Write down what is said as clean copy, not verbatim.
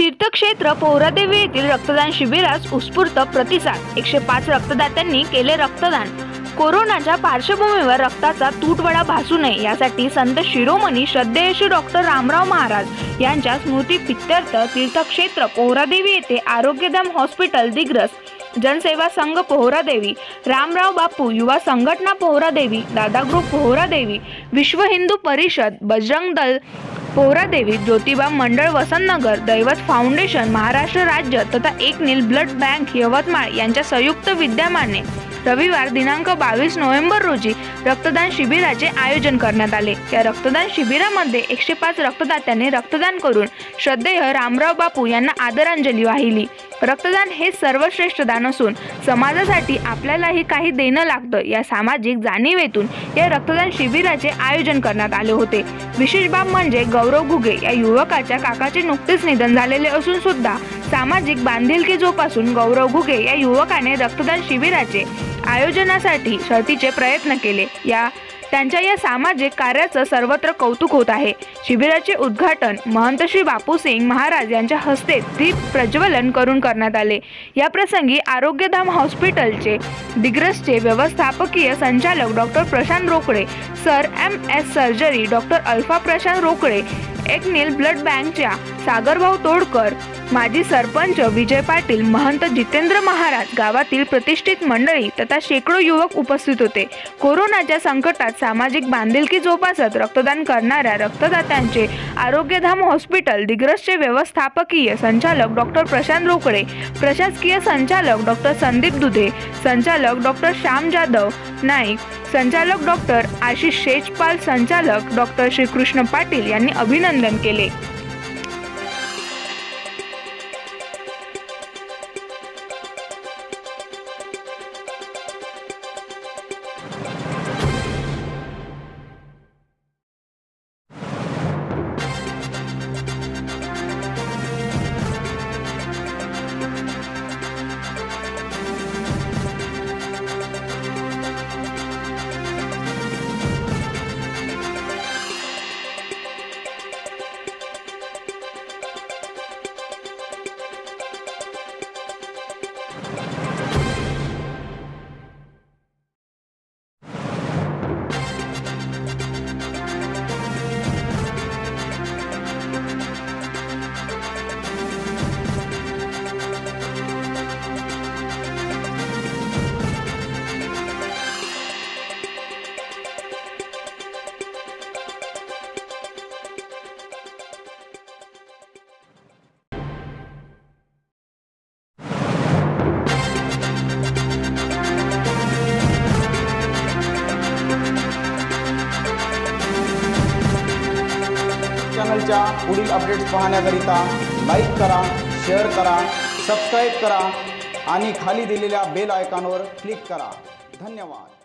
तीर्थक्षेत्र पोहरादेवी येथील रक्तदान शिबिरास उत्स्फूर्त प्रतिसाद। 105 रक्तदात्यांनी केले रक्तदान। कोरोनाच्या पार्श्वभूमीवर रक्ताचा तुटवडा भासू नये यासाठी संत शिरोमणी श्रद्धेय श्री डॉक्टर रामराव महाराज यांच्या स्मृतीप्रित्यर्थ तीर्थक्षेत्र पोहरादेवी येथे आरोग्यधाम हॉस्पिटल दिग्रस, जनसेवा संघ पोहरादेवी, रामराव बापू युवा संघटना पोहरादेवी, दादा ग्रुप पोहरादेवी, विश्व हिंदू परिषद, बजरंग दल पोहरादेवी, ज्योतिबा मंडळ वसंतनगर, दैवत फाउंडेशन महाराष्ट्र राज्य तथा एक नील ब्लड बँक यवतमाळ यांच्या संयुक्त विद्यमाने रविवार दिनांक 22 नोव्हेंबर रोजी रक्तदान शिबिराचे आयोजन करण्यात आले। या रक्तदान शिबिरामध्ये 105 रक्तदात्यांनी रक्तदान करून श्रद्धेय रामराव बापू यांना आदरांजली वाहिली। रक्तदान हे सर्वश्रेष्ठ दान असून समाजासाठी आपल्यालाही काही देणं लागतं या सामाजिक जाणीवेतून या रक्तदान शिबिराचे आयोजन करण्यात आले होते। विशेष बाब म्हणजे गौरव घुगे या युवकाच्या काकाचे नुकतेच निधन झालेले असून सुद्धा सामाजिक बांधिलकी जोपासून गौरव घुगे या युवकाने रक्तदान शिबिराचे आयोजनासाठी शर्तीचे प्रयत्न केले। त्यांच्या या सामाजिक कार्याचं सर्वत्र कौतुक होत आहे। शिबिराचे उद्घाटन महंत श्री बापू सिंग महाराज यांच्या हस्ते दीप प्रज्वलन करून करण्यात आले। या प्रसंगी आरोग्यधाम हॉस्पिटलचे दिग्रसचे व्यवस्थापकीय संचालक doctor Prashant Rokade, sir MS surgery doctor alpha Prashant Rokade, एक नील ब्लड बँकच्या सागरभाऊ तोडकर, माजी सरपंच विजय पाटील, महंत जितेंद्र महाराज, गावातील प्रतिष्ठित मंडळी तथा शेकडो युवक उपस्थित होते। कोरोनाच्या संकटात सामाजिक बांधिलकी जोपासत रक्तदान करणाऱ्या रक्तदात्यांचे आरोग्यधाम हॉस्पिटल दिग्रसचे व्यवस्थापकीय संचालक डॉक्टर प्रशांत रोकडे, प्रशासकीय संचालक डॉक्टर संदीप दुधे, संचालक डॉक्टर श्याम जाधव नाईक, संचालक डॉक्टर आशिष शेजपाल, संचालक डॉक्टर श्रीकृष्ण पाटील यांनी अभिनंदन केले। चॅनलच्या पुढील अपडेट्स पाहण्याकरिता लाईक करा, शेअर करा, सबस्क्राईब करा आणि खाली दिलेल्या बेल आयकॉनवर क्लिक करा। धन्यवाद।